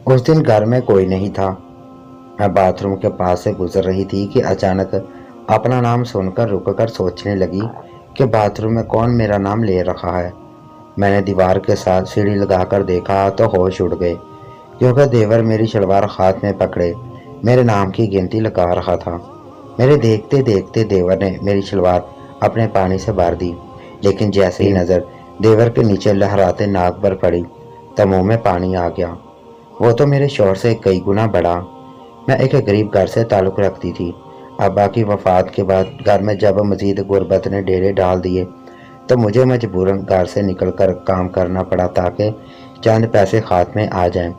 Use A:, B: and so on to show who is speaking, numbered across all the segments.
A: उस दिन घर में कोई नहीं था। मैं बाथरूम के पास से गुजर रही थी कि अचानक अपना नाम सुनकर रुककर सोचने लगी कि बाथरूम में कौन मेरा नाम ले रहा है। मैंने दीवार के साथ सीढ़ी लगाकर देखा तो होश उड़ गए, क्योंकि देवर मेरी शलवार हाथ में पकड़े मेरे नाम की गिनती लगा रहा था। मेरे देखते देखते देवर ने मेरी शलवार अपने पानी से भर दी, लेकिन जैसे ही नज़र देवर के नीचे लहराते नाक पर पड़ी तो मुंह में पानी आ गया। वो तो मेरे शौहर से कई गुना बड़ा। मैं एक गरीब घर से ताल्लुक़ रखती थी। अब्बा की वफ़ात के बाद घर में जब मज़ीद गुर्बत ने डेरे डाल दिए तो मुझे मजबूरन घर से निकलकर काम करना पड़ा ताकि चंद पैसे हाथ में आ जाएं।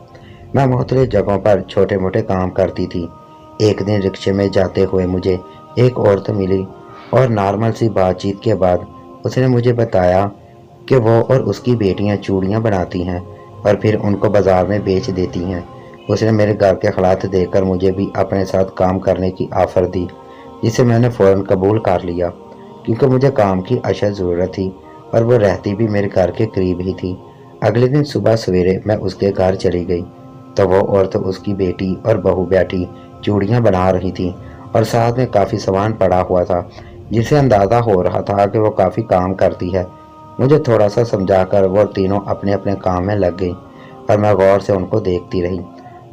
A: मैं मुख्तलिफ जगहों पर छोटे मोटे काम करती थी। एक दिन रिक्शे में जाते हुए मुझे एक औरत मिली और नॉर्मल सी बातचीत के बाद उसने मुझे बताया कि वो और उसकी बेटियां चूड़ियां बनाती हैं और फिर उनको बाज़ार में बेच देती हैं। उसने मेरे घर के हालात देखकर मुझे भी अपने साथ काम करने की ऑफ़र दी, जिसे मैंने फ़ौरन कबूल कर लिया, क्योंकि मुझे काम की अशद ज़रूरत थी और वो रहती भी मेरे घर के करीब ही थी। अगले दिन सुबह सवेरे मैं उसके घर चली गई तो वो औरत, उसकी बेटी और बहू बैठी चूड़ियाँ बना रही थी और साथ में काफ़ी सामान पड़ा हुआ था, जिससे अंदाज़ा हो रहा था कि वो काफ़ी काम करती है। मुझे थोड़ा सा समझाकर वो तीनों अपने अपने काम में लग गई और मैं गौर से उनको देखती रही।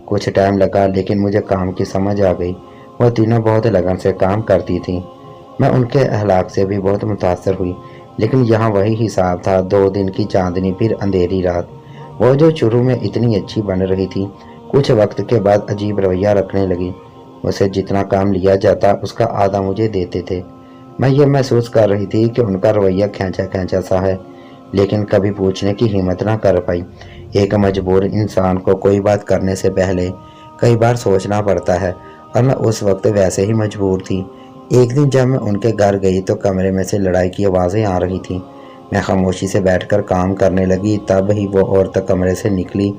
A: कुछ टाइम लगा, लेकिन मुझे काम की समझ आ गई। वो तीनों बहुत लगन से काम करती थीं। मैं उनके अखलाक से भी बहुत मुतासर हुई, लेकिन यहाँ वही हिसाब था, 2 दिन की चांदनी फिर अंधेरी रात। वो जो शुरू में इतनी अच्छी बन रही थी, कुछ वक्त के बाद अजीब रवैया रखने लगी। मुझसे जितना काम लिया जाता उसका आधा मुझे देते थे। मैं ये महसूस कर रही थी कि उनका रवैया खींचा खींचा सा है, लेकिन कभी पूछने की हिम्मत ना कर पाई। एक मजबूर इंसान को कोई बात करने से पहले कई बार सोचना पड़ता है, और मैं उस वक्त वैसे ही मजबूर थी। एक दिन जब मैं उनके घर गई तो कमरे में से लड़ाई की आवाज़ें आ रही थीं। मैं खामोशी से बैठकर काम करने लगी, तब ही वो औरत कमरे से निकली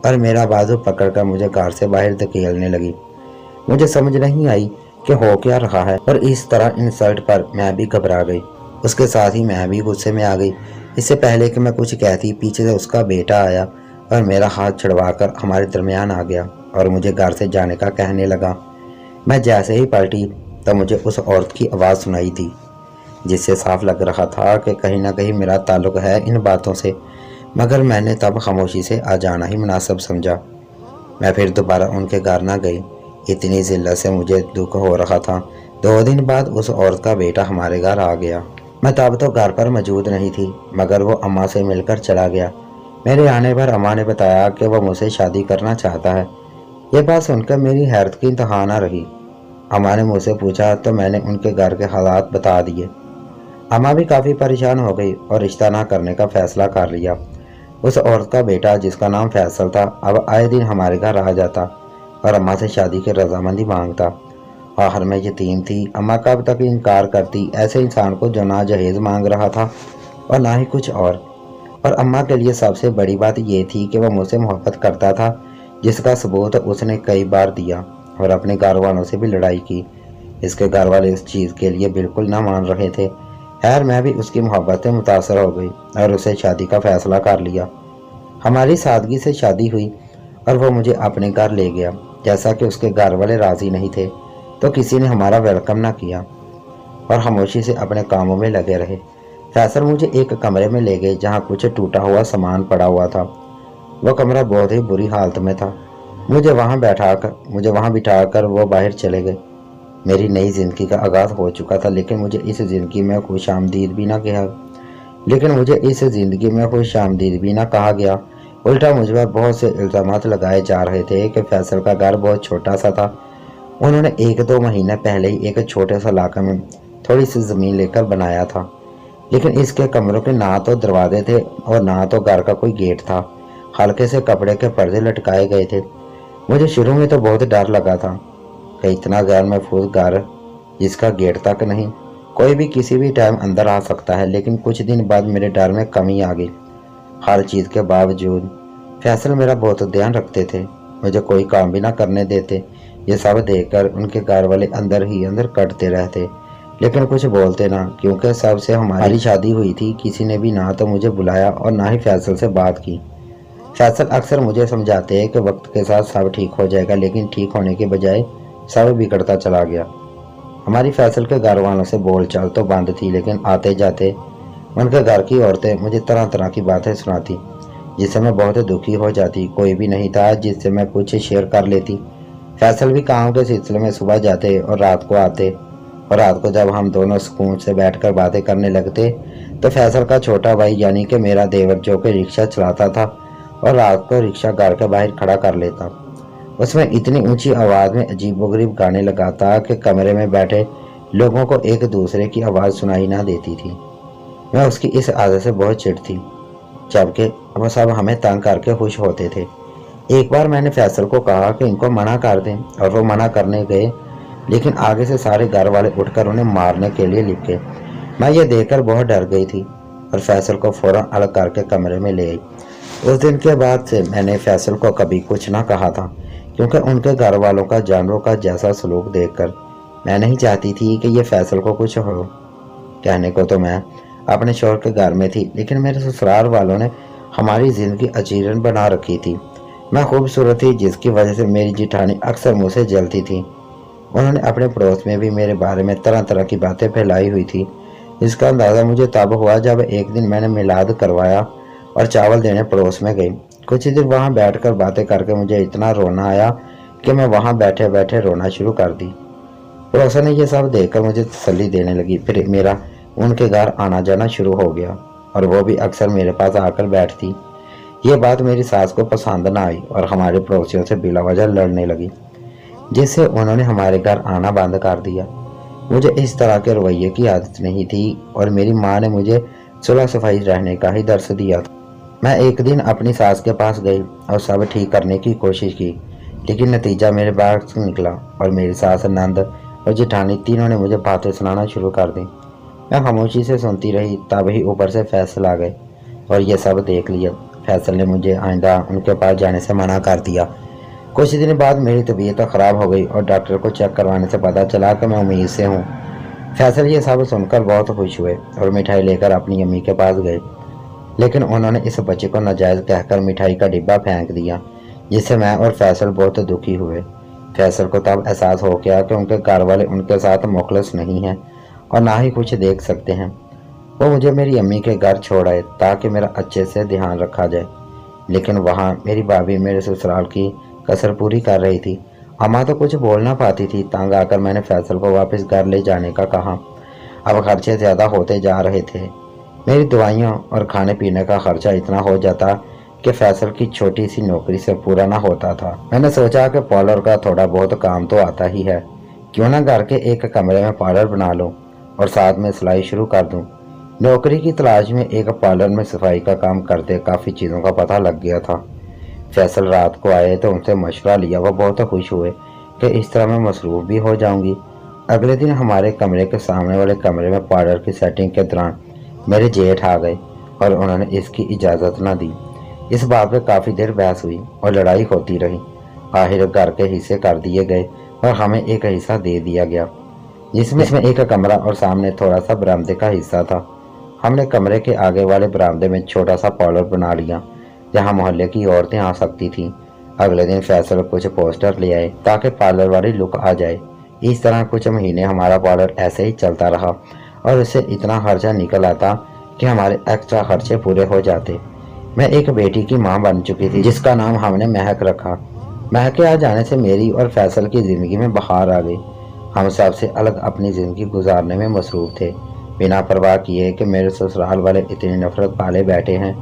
A: और मेरा बाजू पकड़कर मुझे घर से बाहर धकेलने लगी। मुझे समझ नहीं आई कि हो क्या रहा है, और इस तरह इंसल्ट पर मैं भी घबरा गई। उसके साथ ही मैं भी गुस्से में आ गई। इससे पहले कि मैं कुछ कहती, पीछे से उसका बेटा आया और मेरा हाथ छुड़वाकर हमारे दरमियान आ गया और मुझे घर से जाने का कहने लगा। मैं जैसे ही पलटी तो मुझे उस औरत की आवाज़ सुनाई दी, जिससे साफ लग रहा था कि कहीं ना कहीं मेरा ताल्लुक़ है इन बातों से, मगर मैंने तब खामोशी से आ जाना ही मुनासिब समझा। मैं फिर दोबारा उनके घर ना गई। इतनी जिल्लत से मुझे दुख हो रहा था। 2 दिन बाद उस औरत का बेटा हमारे घर आ गया। मैं तब तो घर पर मौजूद नहीं थी, मगर वो अम्मा से मिलकर चला गया। मेरे आने पर अम्मा ने बताया कि वह मुझसे शादी करना चाहता है। ये बात सुनकर मेरी हैरत की इंतहा न रही। अम्मा ने मुझसे पूछा तो मैंने उनके घर के हालात बता दिए। अम्मा भी काफ़ी परेशान हो गई और रिश्ता ना करने का फैसला कर लिया। उस औरत का बेटा, जिसका नाम फैसल था, अब आए दिन हमारे घर आ जाता और अम्मा से शादी की रजामंदी मांगता। आखिर में यतीम थी, अम्मा कब तक इनकार करती ऐसे इंसान को जो ना जहेज मांग रहा था और ना ही कुछ और अम्मा के लिए सबसे बड़ी बात यह थी कि वह मुझसे मोहब्बत करता था, जिसका सबूत उसने कई बार दिया और अपने घर वालों से भी लड़ाई की। इसके घर वाले इस चीज़ के लिए बिल्कुल ना मान रहे थे। खैर, मैं भी उसकी मोहब्बत से मुतासर हो गई और उससे शादी का फैसला कर लिया। हमारी सादगी से शादी हुई और वो मुझे अपने घर ले गया। जैसा कि उसके घर वाले राज़ी नहीं थे तो किसी ने हमारा वेलकम ना किया और खामोशी से अपने कामों में लगे रहे। फैसल मुझे एक कमरे में ले गए जहाँ कुछ टूटा हुआ सामान पड़ा हुआ था। वह कमरा बहुत ही बुरी हालत में था। मुझे वहाँ बिठाकर वो बाहर चले गए। मेरी नई ज़िंदगी का आगाज़ हो चुका था, लेकिन मुझे इस ज़िंदगी में खुश आमदीद भी ना कहा गया। उल्टा मुझ पर बहुत से इल्ज़ामात लगाए जा रहे थे कि फैसल का घर बहुत छोटा सा था। उन्होंने 1-2 महीने पहले ही एक छोटे से इलाके में थोड़ी सी ज़मीन लेकर बनाया था, लेकिन इसके कमरों के ना तो दरवाजे थे और ना तो घर का कोई गेट था। हल्के से कपड़े के पर्दे लटकाए गए थे। मुझे शुरू में तो बहुत डर लगा था कि इतना गैर महफूज घर जिसका गेट तक नहीं, कोई भी किसी भी टाइम अंदर आ सकता है। लेकिन कुछ दिन बाद मेरे डर में कमी आ गई। हर चीज़ के बावजूद फैसल मेरा बहुत ध्यान रखते थे, मुझे कोई काम भी ना करने देते। ये सब देखकर उनके घर वाले अंदर ही अंदर कटते रहते, लेकिन कुछ बोलते ना, क्योंकि सबसे हमारी शादी हुई थी। किसी ने भी ना तो मुझे बुलाया और ना ही फैसल से बात की। फैसल अक्सर मुझे समझाते हैं कि वक्त के साथ सब ठीक हो जाएगा, लेकिन ठीक होने के बजाय सब बिगड़ता चला गया। हमारी फैसल के घर वालों से बोलचाल तो बंद थी, लेकिन आते जाते उनके घर की औरतें मुझे तरह तरह की बातें सुनाती, जिससे मैं बहुत दुखी हो जाती। कोई भी नहीं था जिससे मैं कुछ शेयर कर लेती। फैसल भी काम के सिलसिले में सुबह जाते और रात को आते, और रात को जब हम दोनों सुकून से बैठकर बातें करने लगते तो फैसल का छोटा भाई यानी कि मेरा देवर, जो कि रिक्शा चलाता था और रात को रिक्शा घर के बाहर खड़ा कर लेता, उसमें इतनी ऊंची आवाज़ में अजीबोगरीब गाने लगाता कि कमरे में बैठे लोगों को एक दूसरे की आवाज़ सुनाई ना देती थी। मैं उसकी इस आदत से बहुत चिढ़ती, जबकि वो सब हमें तंग करके खुश होते थे। एक बार मैंने फैसल को कहा कि इनको मना कर दें, और वो मना करने गए, लेकिन आगे से सारे घर वाले उठकर उन्हें मारने के लिए लिपके। मैं ये देखकर बहुत डर गई थी और फैसल को फौरन अलग करके कमरे में ले आई। उस दिन के बाद से मैंने फैसल को कभी कुछ ना कहा था, क्योंकि उनके घर वालों का जानवरों का जैसा सलूक देखकर मैं नहीं चाहती थी कि ये फैसल को कुछ हो। कहने को तो मैं अपने शौहर के घर में थी, लेकिन मेरे ससुराल वालों ने हमारी ज़िंदगी अजीरन बना रखी थी। मैं खूबसूरत थी, जिसकी वजह से मेरी जिठानी अक्सर मुझसे जलती थी। उन्होंने अपने पड़ोस में भी मेरे बारे में तरह तरह की बातें फैलाई हुई थी। इसका अंदाज़ा मुझे तब हुआ जब एक दिन मैंने मिलाद करवाया और चावल देने पड़ोस में गई। कुछ देर वहाँ बैठकर बातें करके मुझे इतना रोना आया कि मैं वहाँ बैठे बैठे रोना शुरू कर दी। पड़ोसन ने यह सब देखकर मुझे तसल्ली देने लगी। फिर मेरा उनके घर आना जाना शुरू हो गया, और वो भी अक्सर मेरे पास आकर बैठती। ये बात मेरी सास को पसंद न आई और हमारे पड़ोसियों से बिला वजह लड़ने लगी, जिससे उन्होंने हमारे घर आना बंद कर दिया। मुझे इस तरह के रवैये की आदत नहीं थी, और मेरी माँ ने मुझे सुलह सफाई रहने का ही दर्स दिया था। मैं एक दिन अपनी सास के पास गई और सब ठीक करने की कोशिश की, लेकिन नतीजा मेरे बाहर से निकला, और मेरी सास, नंद और जिठानी तीनों ने मुझे बातें सुनाना शुरू कर दी। मैं खामोशी से सुनती रही, तभी ऊपर से फैसल आ गए और ये सब देख लिया। फैसल ने मुझे आइंदा उनके पास जाने से मना कर दिया। कुछ दिन बाद मेरी तबीयत ख़राब हो गई और डॉक्टर को चेक करवाने से पता चला कि मैं उम्मीद से हूँ। फैसल ये सब सुनकर बहुत खुश हुए और मिठाई लेकर अपनी अम्मी के पास गए, लेकिन उन्होंने इस बच्चे को नाजायज़ कहकर मिठाई का डिब्बा फेंक दिया, जिससे मैं और फैसल बहुत दुखी हुए। फैसल को तब एहसास हो गया कि उनके घर वाले उनके साथ मुखलस नहीं हैं और ना ही कुछ देख सकते हैं। वो मुझे मेरी अम्मी के घर छोड़ आए ताकि मेरा अच्छे से ध्यान रखा जाए, लेकिन वहाँ मेरी भाभी मेरे ससुराल की कसर पूरी कर रही थी। अम्मा तो कुछ बोल ना पाती थी। तंग आकर मैंने फैसल को वापस घर ले जाने का कहा। अब खर्चे ज़्यादा होते जा रहे थे। मेरी दवाइयों और खाने पीने का खर्चा इतना हो जाता कि फैसल की छोटी सी नौकरी से पूरा ना होता था। मैंने सोचा कि पार्लर का थोड़ा बहुत काम तो आता ही है, क्यों ना घर के एक कमरे में पार्लर बना लूं और साथ में सिलाई शुरू कर दूं। नौकरी की तलाश में एक पार्लर में सफाई का काम करते काफ़ी चीज़ों का पता लग गया था। फैसल रात को आए तो उनसे मशवरा लिया। वह बहुत खुश हुए कि इस तरह मैं मसरूफ़ भी हो जाऊंगी। अगले दिन हमारे कमरे के सामने वाले कमरे में पार्लर की सेटिंग के दौरान मेरे जेठ आ गए और उन्होंने इसकी इजाज़त न दी। इस बात पर काफ़ी देर बहस हुई और लड़ाई होती रही। आखिर घर के हिस्से कर दिए गए और हमें एक हिस्सा दे दिया गया, जिसमें एक कमरा और सामने थोड़ा सा बरामदे का हिस्सा था। हमने कमरे के आगे वाले बरामदे में छोटा सा पार्लर बना लिया, जहां मोहल्ले की औरतें आ सकती थीं। अगले दिन फैसल कुछ पोस्टर ले आए ताकि पार्लर वाली लुक आ जाए। इस तरह कुछ महीने हमारा पार्लर ऐसे ही चलता रहा और इससे इतना खर्चा निकल आता कि हमारे एक्स्ट्रा खर्चे पूरे हो जाते। मैं एक बेटी की माँ बन चुकी थी, जिसका नाम हमने महक रखा। महक के आ जाने से मेरी और फैसल की ज़िंदगी में बहार आ गई। हम सबसे अलग अपनी ज़िंदगी गुजारने में मसरूफ़ थे, बिना परवाह किए कि मेरे ससुराल वाले इतनी नफरत पाले बैठे हैं।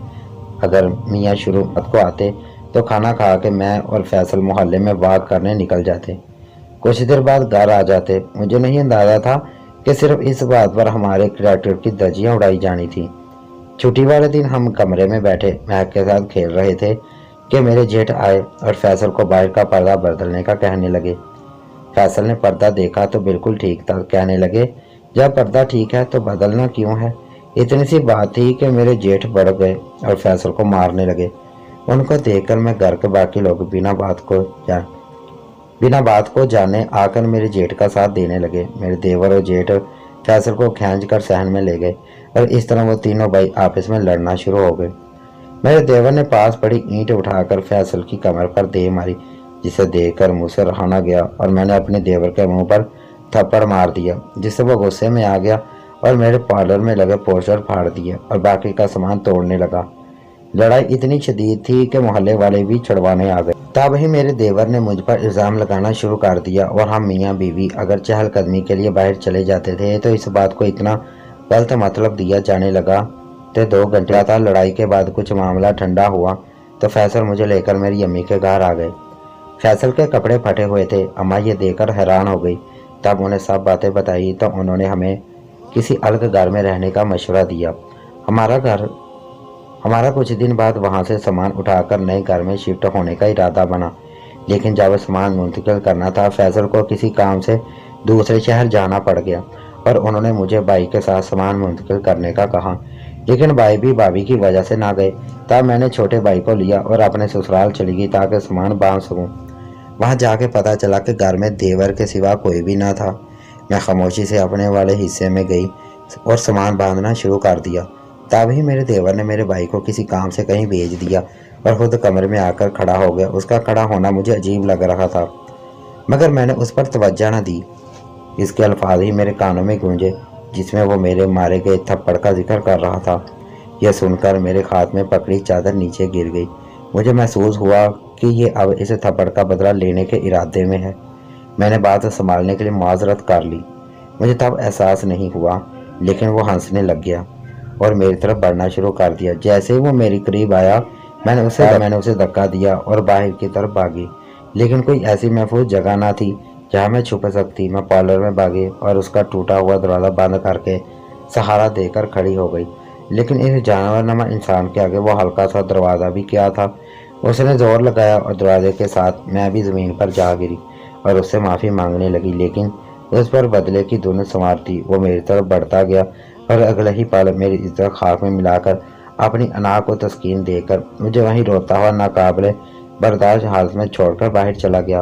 A: अगर मियाँ शुरुआत को आते तो खाना खा के मैं और फैसल मोहल्ले में वॉक करने निकल जाते। कुछ देर बाद घर आ जाते। मुझे नहीं अंदाज़ा था कि सिर्फ इस बात पर हमारे करैक्टर की धज्जियाँ उड़ाई जानी थी। छुट्टी वाले दिन हम कमरे में बैठे महक के साथ खेल रहे थे कि मेरे जेठ आए और फैसल को बाहर का पर्दा बदलने का कहने लगे। फैसल ने पर्दा देखा तो बिल्कुल ठीक था। कहने लगे, जब पर्दा ठीक है तो बदलना क्यों है? इतनी सी बात थी कि मेरे जेठ बढ़ गए और फैसल को मारने लगे। उनको देखकर मैं घर के बाकी लोग बिना बात को जाने आकर मेरे जेठ का साथ देने लगे। मेरे देवर और जेठ फैसल को खींच कर सहन में ले गए और इस तरह वो तीनों भाई आपस में लड़ना शुरू हो गए। میرے دیور نے پاس پڑی اینٹ اٹھا کر فیصل کی کمر پر دے ماری، جسے دیکھ کر منہ سے رہا نہ گیا اور میں نے اپنے دیور کے منہ پر تھپڑ مار دیا، جس سے وہ غصے میں آ گیا اور میرے پارلر میں لگے پوسٹر پھاڑ دیے اور باقی کا سامان توڑنے لگا۔ لڑائی اتنی شدید تھی کہ محلے والے بھی چھڑوانے آ گئے۔ تب ہی میرے دیور نے مجھ پر الزام لگانا شروع کر دیا اور ہم میاں بیوی اگر چہل قدمی کے لیے باہر چلے جاتے تھے تو اس بات کو اتنا غلط مطلب دیا جانے لگا کہ 2 گھنٹے لگاتار لڑائی کے بعد کچھ معاملہ ٹھنڈا ہوا تو فیصل مجھے لے کر میری امی کے گھر آ گئے۔ فیصل کے کپڑے پھٹے ہوئے تھے۔ اماں یہ دیکھ کر حیران ہو گئی۔ تب انہیں سب باتیں بتائی تو انہوں نے ہمیں کسی الگ گھر میں رہنے کا مشورہ دیا۔ ہمارا کچھ دن بعد وہاں سے سامان اٹھا کر نئے گھر میں شفٹ ہونے کا ارادہ بنا، لیکن جب سامان منتقل کرنا تھا فیصل کو کسی کام سے دوسرے شہر جانا پڑ گیا اور انہوں نے مجھے بھائی کے ساتھ سامان منتقل کرنے کا کہا، لیکن بھائی بھی بھابھی کی وجہ سے نہ گئے۔ تب میں نے چھوٹے بھائی کو لیا اور اپنے سسرال چلی گئی تاکہ سامان باندھ سکوں۔ وہاں جا کے پتہ چلا کہ گھر میں دیور کے سوا کوئی بھی نہ تھا۔ میں خاموشی سے اپنے والے حصے میں گئی اور سامان باندھنا شروع کر دیا۔ تب ہی میرے دیور نے میرے بھائی کو کسی کام سے کہیں بھیج دیا اور خود کمرے میں آ کر کھڑا ہو گیا۔ اس کا کھڑا ہونا مجھے عجیب لگ رہا تھا، مگر میں نے اس پر توجہ نہ دی۔ اس کے الفاظ ہی میرے کانوں میں گونجے جس میں وہ میرے مارے گئے تھپڑ کا ذکر کر رہا تھا۔ یہ سن کر میرے ہاتھ میں پکڑی چادر نیچے گر گئی۔ مجھے محسوس ہوا کہ یہ اب اس تھپڑ کا بدلہ لینے کے ارادے میں ہے۔ میں نے بات سنبھالنے کے لیے معذرت کر لی۔ مجھے تب احساس نہیں ہوا، لیکن وہ ہنسنے لگ گیا اور میری طرف بڑھنا شروع کر دیا۔ جیسے ہی وہ میری قریب آیا میں نے اسے دھکا دیا اور باہر کی طرف بھاگی، لیکن کوئی ایسی محفوظ جگہ نہ تھی جہاں میں چھپ سکتی۔ میں پارلر میں بھاگی اور اس کا ٹوٹا ہوا دروازہ بند کر کے سہارا دے کر کھڑی ہو گئی، لیکن اس جانور نما انسان کے آگے وہ ہلکا سا دروازہ بھی کیا تھا۔ اس نے زور لگایا اور دروازے کے ساتھ میں بھی زمین پر جا گری اور اس سے معافی مانگنے لگی، لیکن اس پر بدلے کی دھن سنوارتی وہ میری طرف بڑھتا گیا اور اگلے ہی پل میری عزت خاک میں ملا کر اپنی انا کو تسکین دے کر مجھے وہیں روتا ہوا ناقابل برداشت حالت میں چھوڑ کر باہر چلا گیا۔